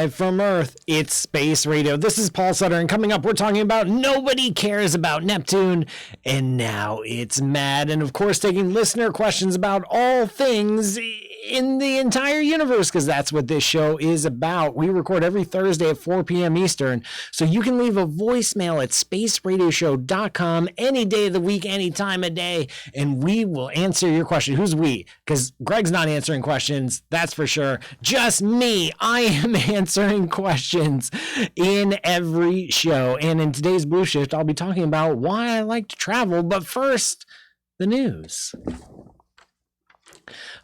live from Earth. It's Space Radio. This is Paul Sutter, and coming up, we're talking about nobody cares about Neptune, and now it's mad. And of course, taking listener questions about all things in the entire universe, because that's what this show is about. We record every Thursday at 4 p.m. Eastern, so you can leave a voicemail at spaceradioshow.com any day of the week, any time of day, and we will answer your question. Who's we? Because Greg's not answering questions, that's for sure. Just me. I am answering questions in every show. And in today's Blue Shift, I'll be talking about why I like to travel. But first, the news.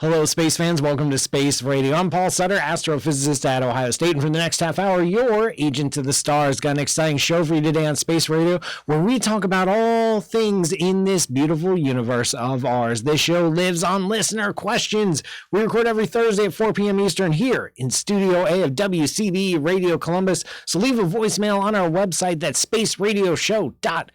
Hello, space fans. Welcome to Space Radio. I'm Paul Sutter, astrophysicist at Ohio State. And for the next half hour, your agent to the stars. Got an exciting show for you today on Space Radio, where we talk about all things in this beautiful universe of ours. This show lives on listener questions. We record every Thursday at 4 p.m. Eastern here in Studio A of WCBE Radio Columbus. So leave a voicemail on our website. That's spaceradioshow.com.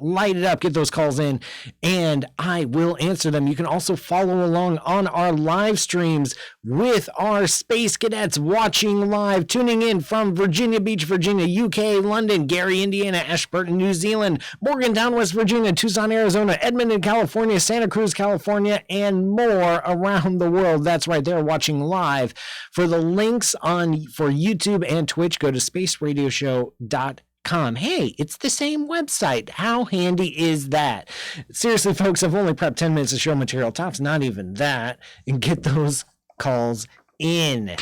Light it up, get those calls in, and I will answer them. You can also follow along on our live streams with our space cadets watching live, tuning in from Virginia Beach, Virginia, UK, London, Gary, Indiana, Ashburton, New Zealand, Morgantown, West Virginia, Tucson, Arizona, Edmonton, California, Santa Cruz, California, and more around the world. That's right, they're watching live. For the links for YouTube and Twitch, go to spaceradioshow.com. Hey, it's the same website. How handy is that? Seriously, folks, I've only prepped 10 minutes of show material. Tops, not even that. And get those calls in.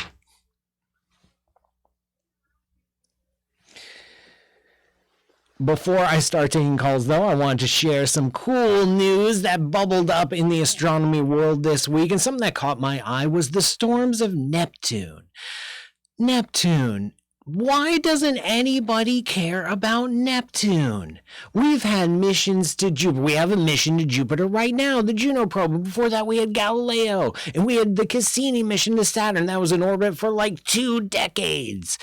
Before I start taking calls, though, I wanted to share some cool news that bubbled up in the astronomy world this week. And something that caught my eye was the storms of Neptune. Neptune. Why doesn't anybody care about Neptune? We've had missions to Jupiter. We have a mission to Jupiter right now, the Juno probe. Before that, we had Galileo. And we had the Cassini mission to Saturn. That was in orbit for like 2 decades.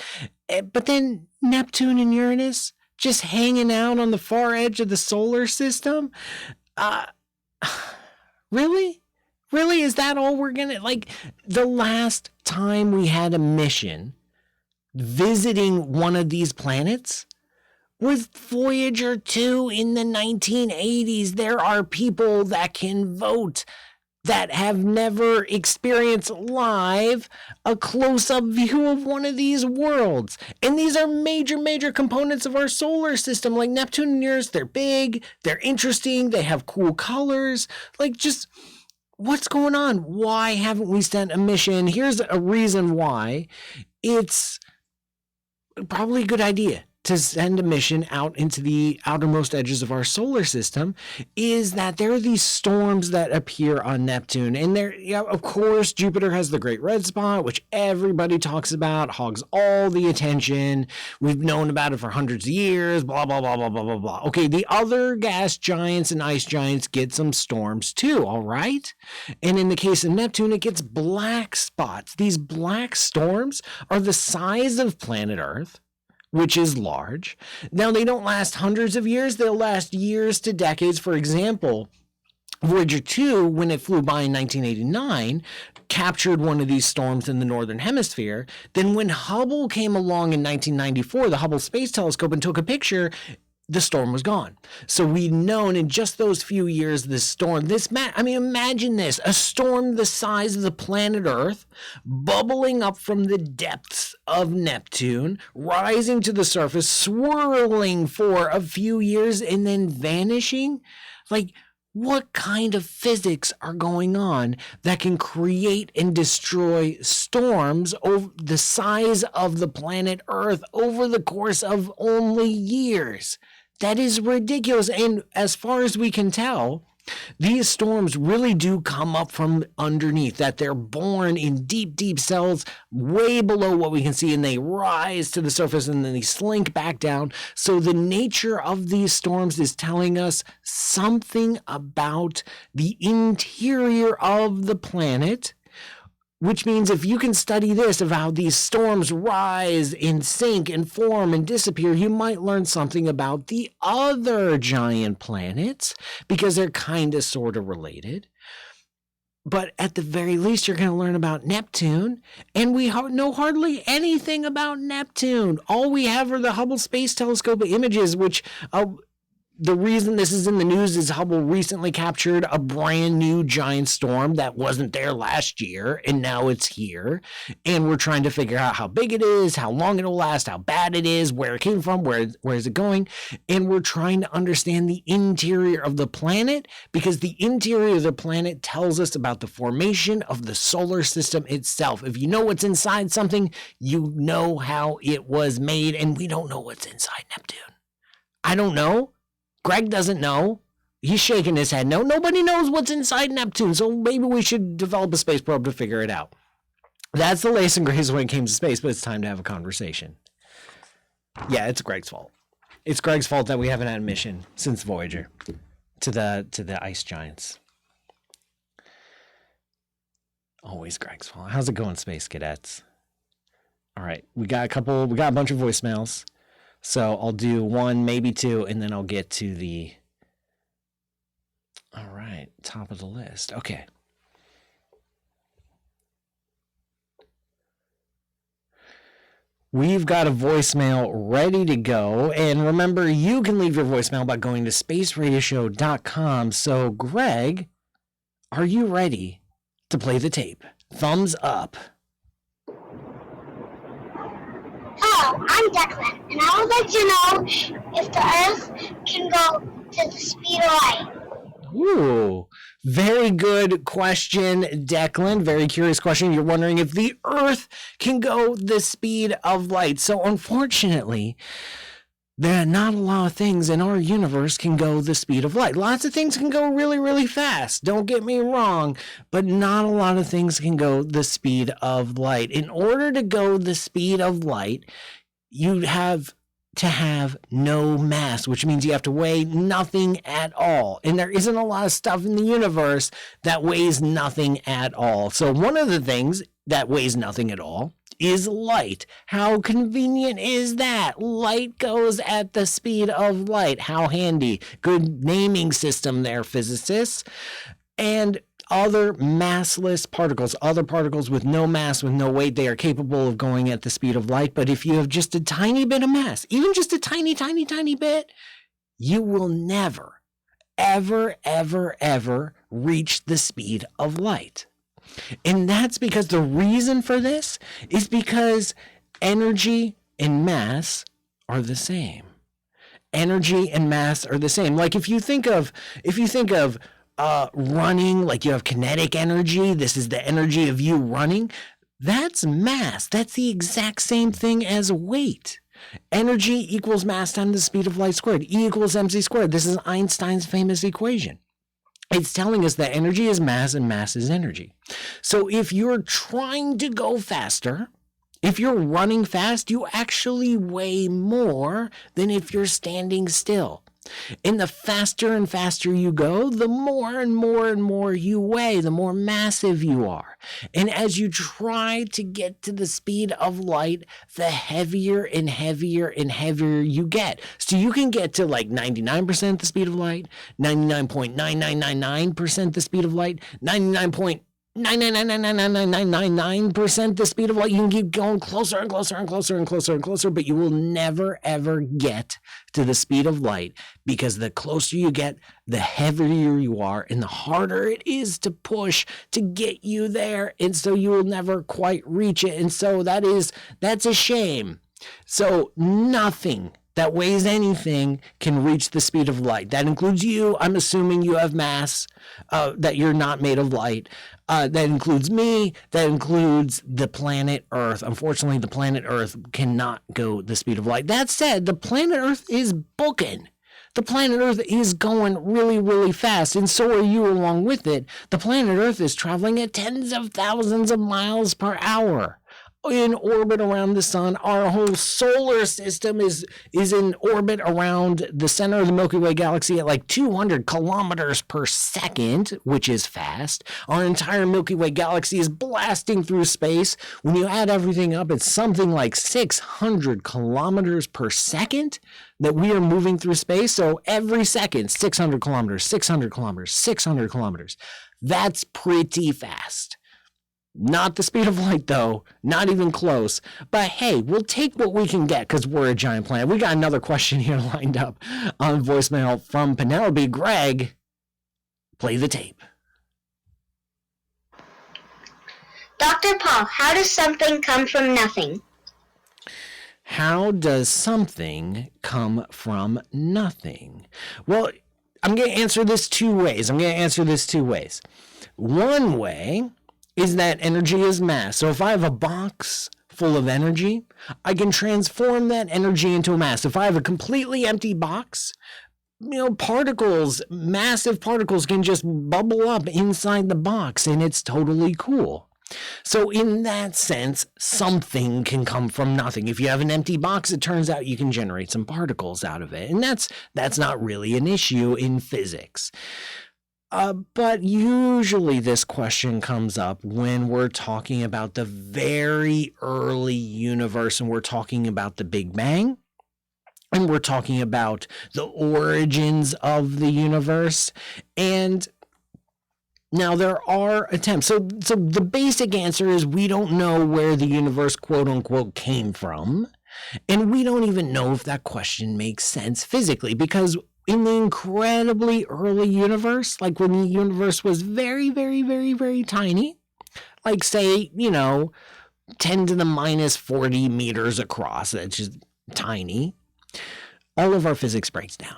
But then Neptune and Uranus just hanging out on the far edge of the solar system? Really? Really? Is that all we're gonna... Like, the last time we had a mission visiting one of these planets was Voyager 2 in the 1980s. There are people that can vote that have never experienced live a close-up view of one of these worlds. And these are major, major components of our solar system. Like Neptune and Uranus, they're big, they're interesting, they have cool colors. Like, just... what's going on? Why haven't we sent a mission? Here's a reason why. It's probably a good idea to send a mission out into the outermost edges of our solar system, is that there are these storms that appear on Neptune. And there, yeah, of course, Jupiter has the Great Red Spot, which everybody talks about, hogs all the attention. We've known about it for hundreds of years, blah, blah, blah, blah, blah, blah, blah. Okay, the other gas giants and ice giants get some storms too, all right? And in the case of Neptune, it gets black spots. These black storms are the size of planet Earth, which is large. Now, they don't last hundreds of years. They'll last years to decades. For example, Voyager 2, when it flew by in 1989, captured one of these storms in the northern hemisphere. Then when Hubble came along in 1994, the Hubble Space Telescope, and took a picture, the storm was gone. So we'd known in just those few years, this storm, imagine this, a storm the size of the planet Earth, bubbling up from the depths of Neptune, rising to the surface, swirling for a few years, and then vanishing. Like, what kind of physics are going on that can create and destroy storms over the size of the planet Earth over the course of only years? That is ridiculous. And as far as we can tell, these storms really do come up from underneath, that they're born in deep, deep cells way below what we can see, and they rise to the surface and then they slink back down. So the nature of these storms is telling us something about the interior of the planet, which means if you can study this, of how these storms rise and sink and form and disappear, you might learn something about the other giant planets, because they're kind of sort of related. But at the very least, you're going to learn about Neptune, and we know hardly anything about Neptune. All we have are the Hubble Space Telescope images, which the reason this is in the news is Hubble recently captured a brand new giant storm that wasn't there last year, and now it's here. And we're trying to figure out how big it is, how long it'll last, how bad it is, where it came from, where is it going. And we're trying to understand the interior of the planet, because the interior of the planet tells us about the formation of the solar system itself. If you know what's inside something, you know how it was made, and we don't know what's inside Neptune. I don't know. Greg doesn't know. He's shaking his head. No, nobody knows what's inside Neptune, so maybe we should develop a space probe to figure it out. That's the latest and greatest when it came to space, but it's time to have a conversation. Yeah, it's Greg's fault. It's Greg's fault that we haven't had a mission since Voyager to the ice giants. Always Greg's fault. How's it going, Space Cadets? All right, we got a bunch of voicemails. So I'll do one, maybe two, and then I'll get to the, all right, top of the list. Okay. We've got a voicemail ready to go. And remember, you can leave your voicemail by going to spaceradioshow.com. So, Greg, are you ready to play the tape? Thumbs up. Hello, I'm Declan, and I would like to know if the Earth can go to the speed of light. Ooh, very good question, Declan. Very curious question. You're wondering if the Earth can go the speed of light. So unfortunately, there are not a lot of things in our universe can go the speed of light. Lots of things can go really, really fast. Don't get me wrong, but not a lot of things can go the speed of light. In order to go the speed of light, you have to have no mass, which means you have to weigh nothing at all. And there isn't a lot of stuff in the universe that weighs nothing at all. So one of the things that weighs nothing at all is light. How convenient is that? Light goes at the speed of light. How handy. Good naming system there, physicists. And other massless particles, other particles with no mass, with no weight, they are capable of going at the speed of light. But if you have just a tiny bit of mass, even just a tiny, tiny, tiny bit, you will never, ever, ever, ever reach the speed of light. And that's because the reason for this is because energy and mass are the same. Energy and mass are the same. Like if you think of running, like you have kinetic energy, this is the energy of you running, that's mass. That's the exact same thing as weight. Energy equals mass times the speed of light squared. E equals mc squared. This is Einstein's famous equation. It's telling us that energy is mass and mass is energy. So if you're trying to go faster, if you're running fast, you actually weigh more than if you're standing still. And the faster and faster you go, the more and more and more you weigh, the more massive you are. And as you try to get to the speed of light, the heavier and heavier and heavier you get. So you can get to like 99% the speed of light, 99.99999% the speed of light, 99.9999999% the speed of light. You can keep going closer and closer and closer and closer and closer, but you will never ever get to the speed of light, because the closer you get, the heavier you are and the harder it is to push to get you there. And so you will never quite reach it. And so that's a shame. So nothing that weighs anything can reach the speed of light. That includes you. I'm assuming you have mass, that you're not made of light. That includes me. That includes the planet Earth. Unfortunately, the planet Earth cannot go the speed of light. That said, the planet Earth is booking. The planet Earth is going really, really fast, and so are you along with it. The planet Earth is traveling at tens of thousands of miles per hour in orbit around the sun. Our whole solar system is in orbit around the center of the Milky Way galaxy at like 200 kilometers per second, which is fast. Our entire Milky Way galaxy is blasting through space. When you add everything up, it's something like 600 kilometers per second that we are moving through space. So every second, 600 kilometers, 600 kilometers, 600 kilometers. That's pretty fast. Not the speed of light, though. Not even close. But hey, we'll take what we can get because we're a giant planet. We got another question here lined up on voicemail from Penelope. Greg, play the tape. Dr. Paul, how does something come from nothing? How does something come from nothing? Well, I'm going to answer this two ways. One way is that energy is mass. So if I have a box full of energy, I can transform that energy into a mass. If I have a completely empty box, particles, massive particles can just bubble up inside the box, and it's totally cool. So in that sense, something can come from nothing. If you have an empty box, it turns out you can generate some particles out of it. And that's not really an issue in physics. But usually this question comes up when we're talking about the very early universe and we're talking about the Big Bang. And we're talking about the origins of the universe. And now, there are attempts. So the basic answer is we don't know where the universe, quote unquote, came from. And we don't even know if that question makes sense physically, because in the incredibly early universe, like when the universe was very, very, very, very tiny, like say, 10 to the minus 40 meters across, that's just tiny, all of our physics breaks down.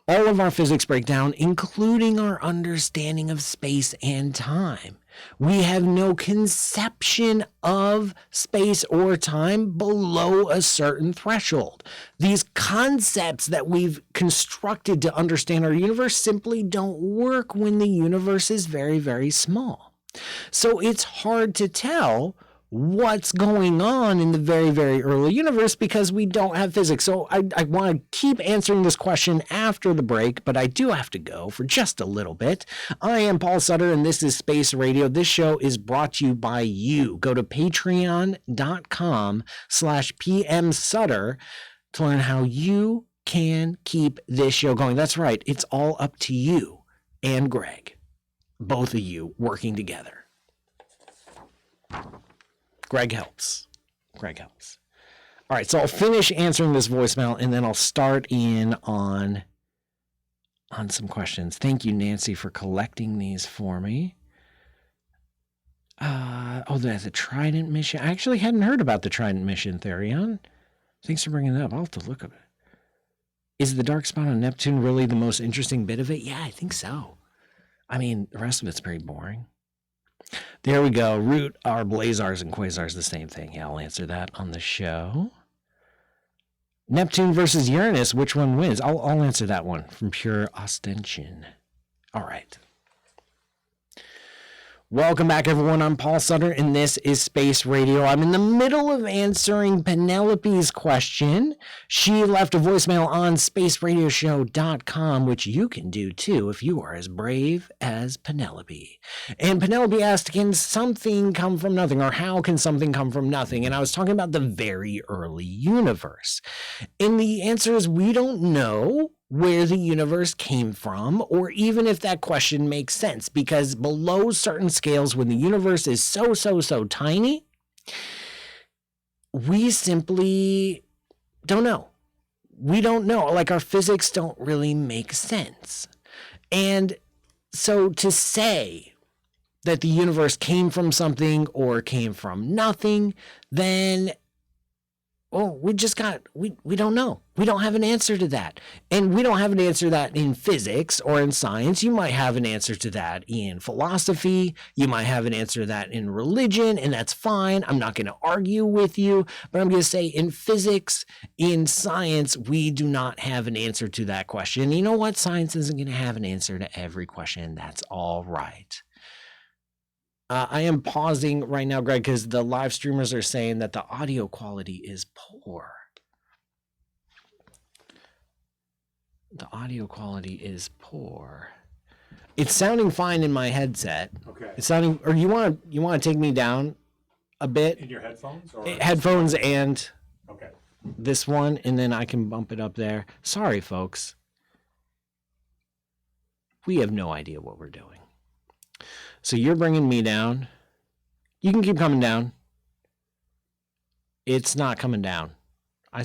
All of our physics break down, including our understanding of space and time. We have no conception of space or time below a certain threshold. These concepts that we've constructed to understand our universe simply don't work when the universe is very, very small. So it's hard to tell what's going on in the very, very early universe because we don't have physics. So I want to keep answering this question after the break, but I do have to go for just a little bit. I am Paul Sutter, and this is Space Radio. This show is brought to you by you. Go to patreon.com/PM Sutter to learn how you can keep this show going. That's right. It's all up to you and Greg, both of you working together. Greg helps. All right, so I'll finish answering this voicemail, and then I'll start in on some questions. Thank you, Nancy, for collecting these for me. There's a Trident mission. I actually hadn't heard about the Trident mission, Therion. Thanks for bringing it up. I'll have to look at it. Is the dark spot on Neptune really the most interesting bit of it? Yeah, I think so. I mean, the rest of it's pretty boring. There we go. Root are blazars and quasars the same thing. Yeah, I'll answer that on the show. Neptune versus Uranus, which one wins? I'll answer that one from pure ostension. All right. Welcome back, everyone. I'm Paul Sutter, and this is Space Radio. I'm in the middle of answering Penelope's question. She left a voicemail on spaceradioshow.com, which you can do too if you are as brave as Penelope. And Penelope asked, can something come from nothing, or how can something come from nothing? And I was talking about the very early universe. And the answer is we don't know where the universe came from, or even if that question makes sense, because below certain scales, when the universe is so tiny, we simply don't know. We don't know. Like, our physics don't really make sense. And so to say that the universe came from something or came from nothing, then we don't know. We don't have an answer to that. And we don't have an answer to that in physics or in science. You might have an answer to that in philosophy. You might have an answer to that in religion, and that's fine. I'm not going to argue with you, but I'm going to say in physics, in science, we do not have an answer to that question. And you know what? Science isn't going to have an answer to every question. That's all right. I am pausing right now, Greg, because the live streamers are saying that the audio quality is poor. The audio quality is poor. It's sounding fine in my headset. Okay. It's sounding. Or you want to take me down a bit? In your headphones? Or headphones and okay. This one, and then I can bump it up there. Sorry, folks. We have no idea what we're doing. So you're bringing me down. You can keep coming down. It's not coming down. Are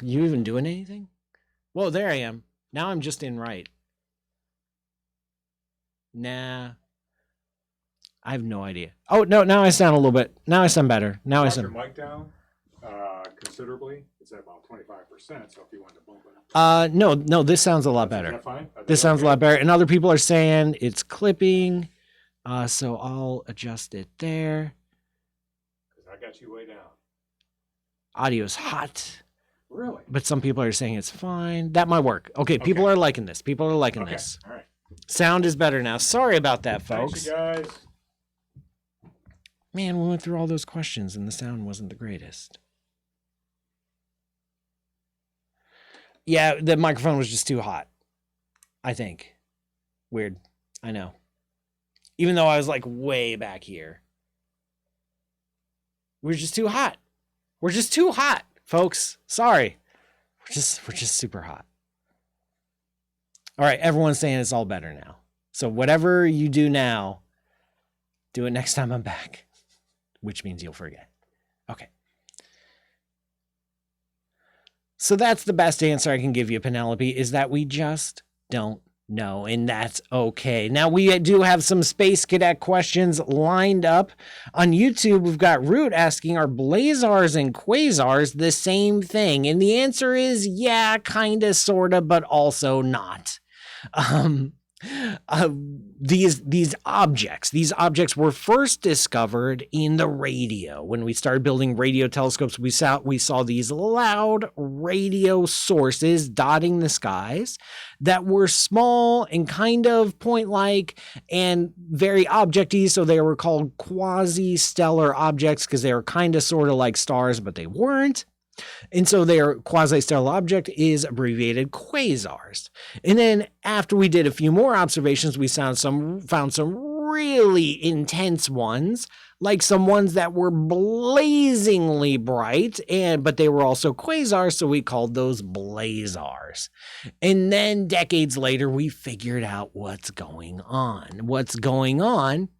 you even doing anything? Whoa, there I am. Now I'm just in right. Nah. I have no idea. Oh, no, now I sound a little bit. Now I sound better. Now I sound. Your mic down considerably. It's at about 25%, so if you want to bump it up. No, this sounds a lot better. Is that fine? This sounds a lot better. And other people are saying it's clipping. So I'll adjust it there. Because I got you way down. Audio's hot. Really? But some people are saying it's fine. That might work. Okay, people are liking this. People are liking this. All right. Sound is better now. Sorry about that, folks. Thanks, you guys. Man, we went through all those questions and the sound wasn't the greatest. Yeah, the microphone was just too hot, I think. Weird. I know. Even though I was like way back here. We're just too hot. We're just too hot, folks. Sorry. We're just super hot. All right, everyone's saying it's all better now. So whatever you do now, do it next time I'm back, which means you'll forget. Okay. So that's the best answer I can give you, Penelope, is that we just don't know, and that's okay. Now, we do have some Space Cadet questions lined up. On YouTube, we've got Root asking, are blazars and quasars the same thing? And the answer is, yeah, kind of, sort of, but also not. These objects were first discovered in the radio. When we started building radio telescopes, we saw these loud radio sources dotting the skies that were small and kind of point-like and very objecty, so they were called quasi-stellar objects because they were kind of sort of like stars, but they weren't. And so their quasi-stellar object is abbreviated quasars. And then after we did a few more observations, we found some really intense ones, like some ones that were blazingly bright, but they were also quasars, so we called those blazars. And then decades later, we figured out what's going on. What's going on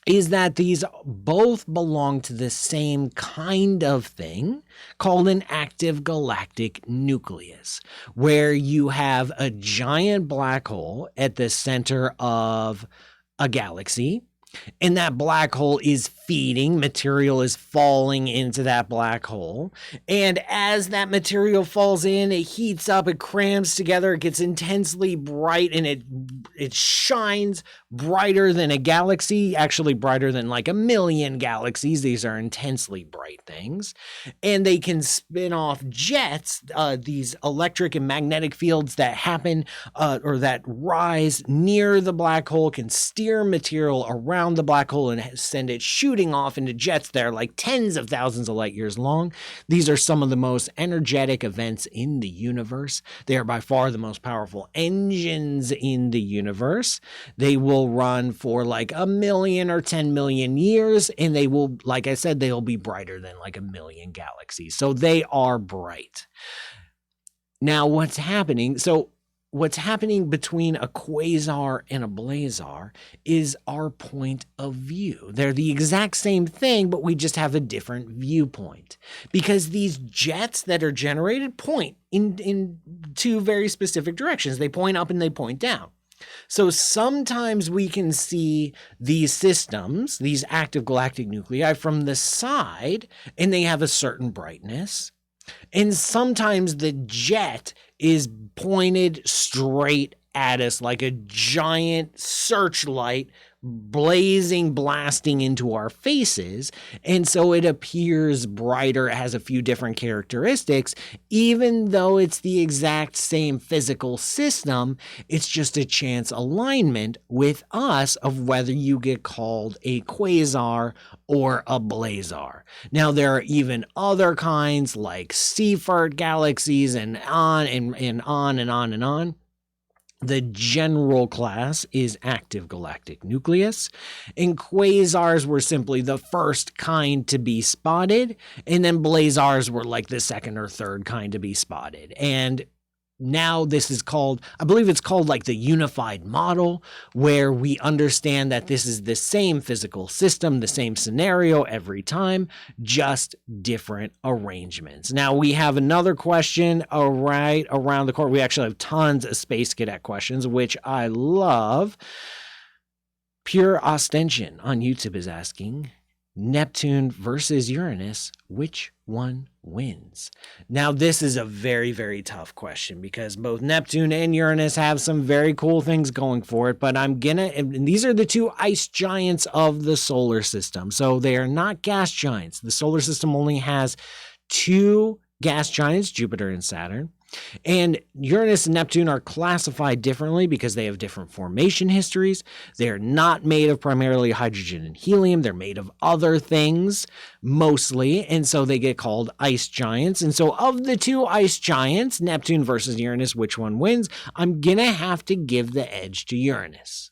is that these both belong to the same kind of thing called an active galactic nucleus, where you have a giant black hole at the center of a galaxy, and that black hole is feeding, material is falling into that black hole. And as that material falls in, it heats up, it crams together, it gets intensely bright, and it shines brighter than a galaxy, actually brighter than like 1 million galaxies. These are intensely bright things. And they can spin off jets, these electric and magnetic fields that happen or that rise near the black hole can steer material around the black hole and send it shooting off into jets that are like tens of thousands of light years long. These are some of the most energetic events in the universe. They are by far the most powerful engines in the universe. They will run for like 1 million or 10 million years, and they will, like I said, they'll be brighter than like 1 million galaxies. So they are bright. Now, what's happening? So what's happening between a quasar and a blazar is our point of view. They're the exact same thing, but we just have a different viewpoint. Because these jets that are generated point in two very specific directions. They point up and they point down. So sometimes we can see these systems, these active galactic nuclei, from the side, and they have a certain brightness. And sometimes the jet is pointed straight at us like a giant searchlight blasting into our faces. And so it appears brighter, it has a few different characteristics, even though it's the exact same physical system. It's just a chance alignment with us of whether you get called a quasar or a blazar. Now, there are even other kinds like Seyfert galaxies and on and on and on and on. The general class is active galactic nucleus, and quasars were simply the first kind to be spotted, and then blazars were like the second or third kind to be spotted. And now this is called, I believe it's called like the unified model, where we understand that this is the same physical system, the same scenario every time, just different arrangements. Now we have another question right around the corner. We actually have tons of Space Cadet questions, which I love. Pure Ostension on YouTube is asking, Neptune versus Uranus, which one wins? Now, this is a very, very tough question because both Neptune and Uranus have some very cool things going for it, but and these are the two ice giants of the solar system. So they are not gas giants. The solar system only has two gas giants, Jupiter and Saturn. And Uranus and Neptune are classified differently because they have different formation histories. They're not made of primarily hydrogen and helium. They're made of other things mostly. And so they get called ice giants. And so of the two ice giants, Neptune versus Uranus, which one wins? I'm going to have to give the edge to Uranus.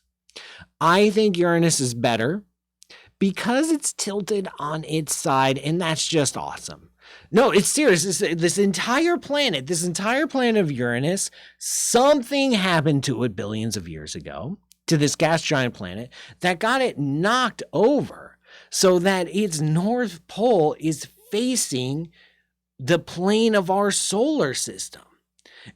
I think Uranus is better because it's tilted on its side, and that's just awesome. No, it's serious. This entire planet of Uranus, something happened to it billions of years ago, to this gas giant planet, that got it knocked over so that its north pole is facing the plane of our solar system.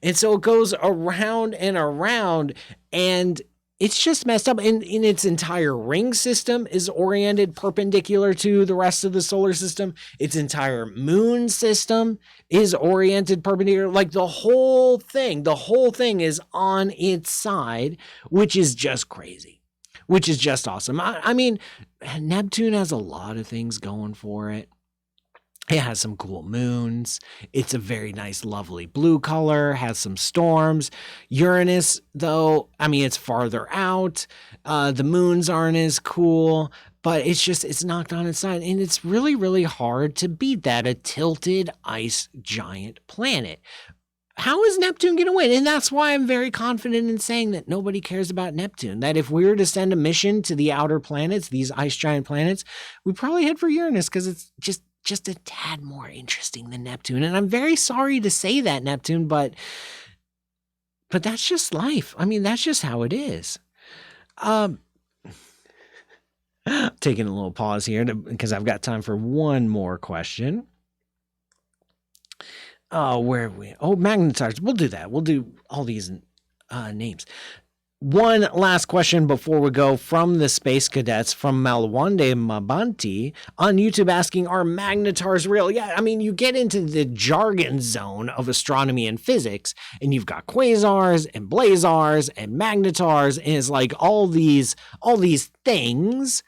And so it goes around and around, and it's just messed up. And in its entire ring system is oriented perpendicular to the rest of the solar system. Its entire moon system is oriented perpendicular. Like the whole thing is on its side, which is just crazy, which is just awesome. I mean, Neptune has a lot of things going for it. It has some cool moons. It's a very nice, lovely blue color, has some storms. Uranus, though, I mean, it's farther out. The moons aren't as cool, but it's knocked on its side. And it's really, really hard to beat that, a tilted ice giant planet. How is Neptune going to win? And that's why I'm very confident in saying that nobody cares about Neptune. That if we were to send a mission to the outer planets, these ice giant planets, we'd probably head for Uranus because it's just a tad more interesting than Neptune. And I'm very sorry to say that, Neptune, but that's just life. I mean, that's just how it is. Taking a little pause here because I've got time for one more question. Oh, where are we? Oh, magnetars. We'll do that. We'll do all these names. One last question before we go from the Space Cadets from Malwande Mabanti on YouTube asking, are magnetars real? Yeah, I mean, you get into the jargon zone of astronomy and physics, and you've got quasars and blazars and magnetars, and it's like all these things.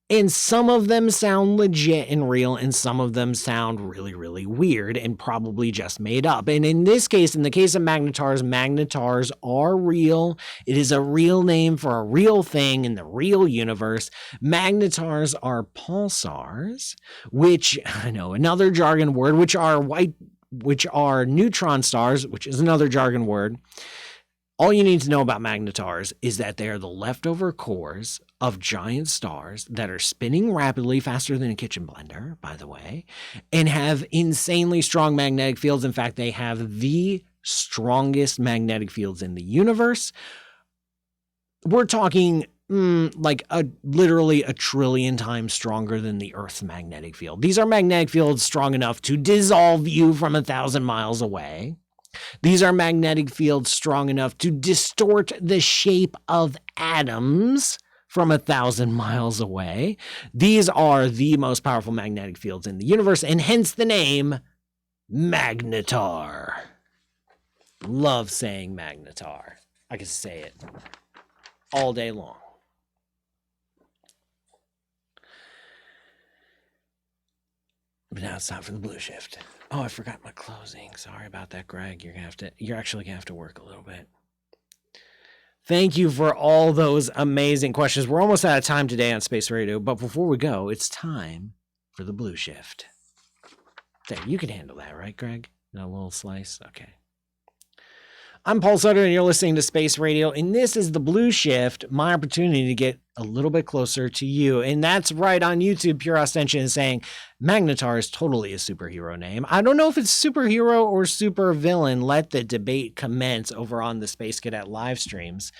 And some of them sound legit and real, and some of them sound really, really weird and probably just made up. And in this case, in the case of magnetars are real. It is a real name for a real thing in the real universe. Magnetars are pulsars, which, I know, another jargon word, which are neutron stars, which is another jargon word. All you need to know about magnetars is that they are the leftover cores of giant stars that are spinning rapidly, faster than a kitchen blender, by the way, and have insanely strong magnetic fields. In fact, they have the strongest magnetic fields in the universe. We're talking literally a trillion times stronger than the Earth's magnetic field. These are magnetic fields strong enough to dissolve you from 1,000 miles away. These are magnetic fields strong enough to distort the shape of atoms from 1,000 miles away. These are the most powerful magnetic fields in the universe, and hence the name magnetar. Love saying magnetar. I can say it all day long. But now it's time for the blue shift. Oh, I forgot my closing. Sorry about that, Greg. You're actually gonna have to work a little bit. Thank you for all those amazing questions. We're almost out of time today on Space Radio, but before we go, it's time for the blue shift. There, you can handle that, right, Greg? A little slice? Okay. I'm Paul Sutter, and you're listening to Space Radio, and this is the Blue Shift, my opportunity to get a little bit closer to you. And that's right on YouTube. Pure Ostension is saying Magnetar is totally a superhero name. I don't know if it's superhero or super villain. Let the debate commence over on the Space Cadet live streams.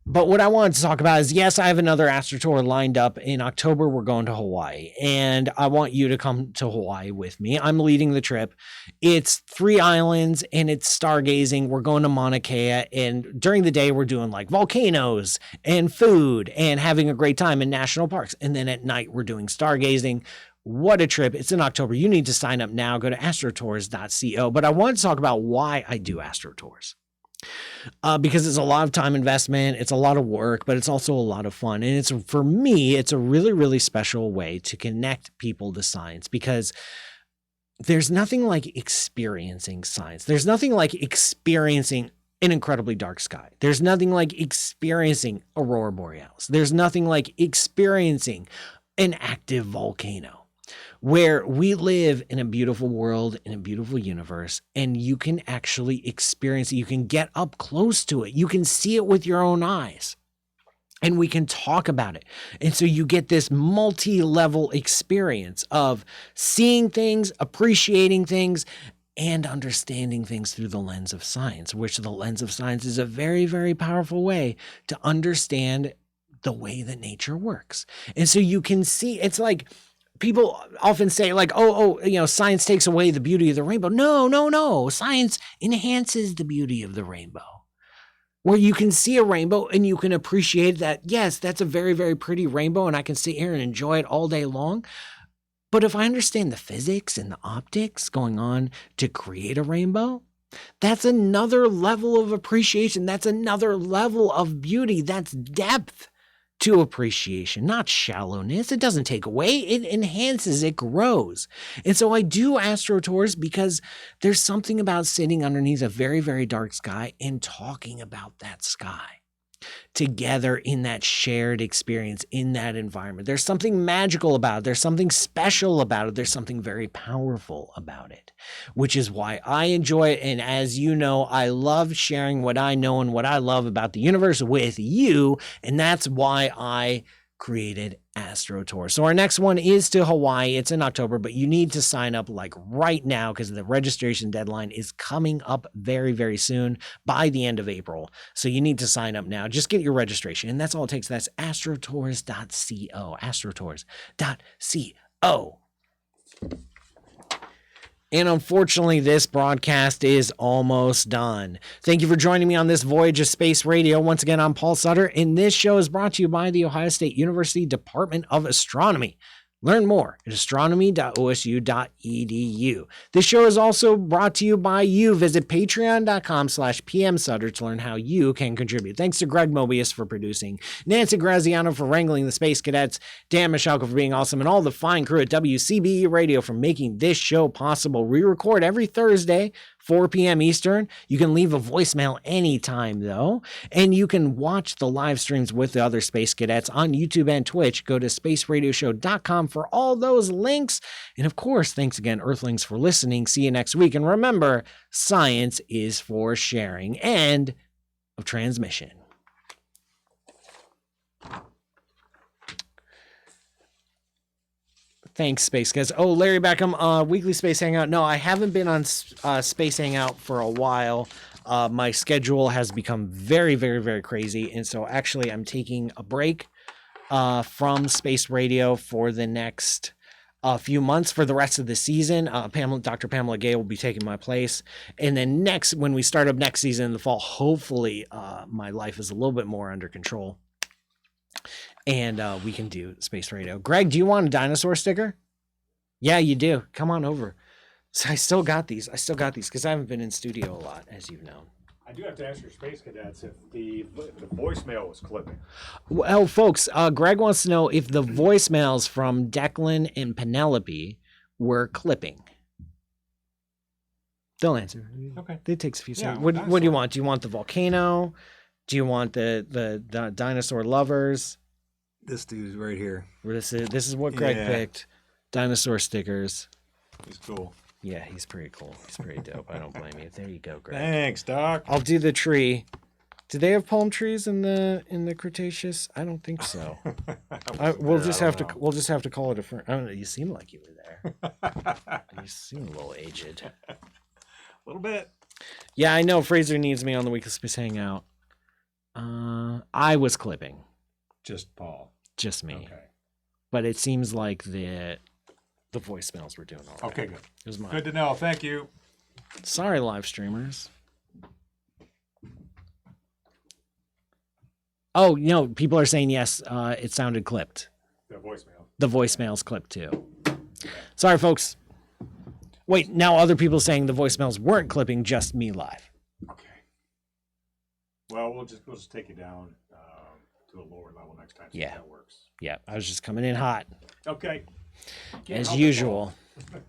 But what I wanted to talk about is, yes, I have another Astro tour lined up. In October, we're going to Hawaii, and I want you to come to Hawaii with me. I'm leading the trip. It's 3 islands, and it's stargazing. We're going to Mauna Kea, and during the day, we're doing like volcanoes and food and having a great time in national parks. And then at night, we're doing stargazing. What a trip. It's in October. You need to sign up now. Go to astrotours.co. But I want to talk about why I do Astro tours. Because it's a lot of time investment, it's a lot of work, but it's also a lot of fun. And it's, for me, it's a really, really special way to connect people to science, because there's nothing like experiencing science. There's nothing like experiencing an incredibly dark sky. There's nothing like experiencing aurora borealis. There's nothing like experiencing an active volcano. Where we live in a beautiful world, in a beautiful universe, and you can actually experience it. You can get up close to it. You can see it with your own eyes, and we can talk about it. And so you get this multi-level experience of seeing things, appreciating things, and understanding things through the lens of science, which the lens of science is a very, very powerful way to understand the way that nature works. And so you can see, it's like, people often say like, science takes away the beauty of the rainbow. No. Science enhances the beauty of the rainbow. Where you can see a rainbow and you can appreciate that, yes, that's a very, very pretty rainbow, and I can sit here and enjoy it all day long. But if I understand the physics and the optics going on to create a rainbow, that's another level of appreciation. That's another level of beauty. That's depth to appreciation, not shallowness. It doesn't take away, it enhances, it grows. And so I do Astro tours because there's something about sitting underneath a very, very dark sky and talking about that sky together in that shared experience, in that environment. There's something magical about it. There's something special about it. There's something very powerful about it, which is why I enjoy it. And as you know, I love sharing what I know and what I love about the universe with you. And that's why I created Astro Tour. So our next one is to Hawaii. It's in October, but you need to sign up like right now, because the registration deadline is coming up very, very soon, by the end of April. So you need to sign up now. Just get your registration, and that's all it takes. That's astrotours.co. astrotours.co. And unfortunately, this broadcast is almost done. Thank you for joining me on this voyage of space radio. Once again, I'm Paul Sutter, and this show is brought to you by the Ohio State University Department of Astronomy. Learn more at astronomy.osu.edu. This show is also brought to you by you. Visit patreon.com/pmsutter to learn how you can contribute. Thanks to Greg Moebius for producing, Nancy Graziano for wrangling the Space Cadets, Dan Michalko for being awesome, and all the fine crew at WCBE Radio for making this show possible. We record every Thursday, 4 p.m. Eastern. You can leave a voicemail anytime, though, and you can watch the live streams with the other Space Cadets on YouTube and Twitch. Go to spaceradioshow.com for all those links. And of course, thanks again, Earthlings, for listening. See you next week. And remember, science is for sharing. End of transmission. Thanks, Space Guys. Oh, Larry Beckham, weekly Space Hangout. No, I haven't been on Space Hangout for a while. My schedule has become very, very, very crazy. And so actually I'm taking a break from Space Radio for the next few months, for the rest of the season. Dr. Pamela Gay will be taking my place. And then when we start up next season in the fall, hopefully my life is a little bit more under control. And we can do Space Radio. Greg, do you want a dinosaur sticker? Yeah, you do. Come on over. So I still got these because I haven't been in studio a lot, as you've known. I do have to ask your Space Cadets if the voicemail was clipping. Well, folks, Greg wants to know if the voicemails from Declan and Penelope were clipping. They'll answer. Okay. It takes a few seconds. Yeah, what do you want? Do you want the volcano? Do you want the dinosaur lovers? This dude's right here. This is what Greg picked. Dinosaur stickers. He's cool. Yeah, he's pretty cool. He's pretty dope. I don't blame you. There you go, Greg. Thanks, Doc. I'll do the tree. Do they have palm trees in the Cretaceous? I don't think so. We'll just have to call it a friend. I don't know. You seem like you were there. You seem a little aged. A little bit. Yeah, I know. Fraser needs me on the Weekly Space Hangout. I was clipping. Just Paul. Just me. Okay. But it seems like the voicemails were doing all right. Okay, good. It was mine. Good to know. Thank you. Sorry, live streamers. Oh, people are saying yes, it sounded clipped. The voicemail. The voicemail's clipped too. Sorry, folks. Wait, now other people saying the voicemails weren't clipping, just me live. Okay. Well, we'll just take it down to a lower level next time. See Yeah. how that works. Yeah, I was just coming in hot. Okay. Can't as help it, usual. Paul.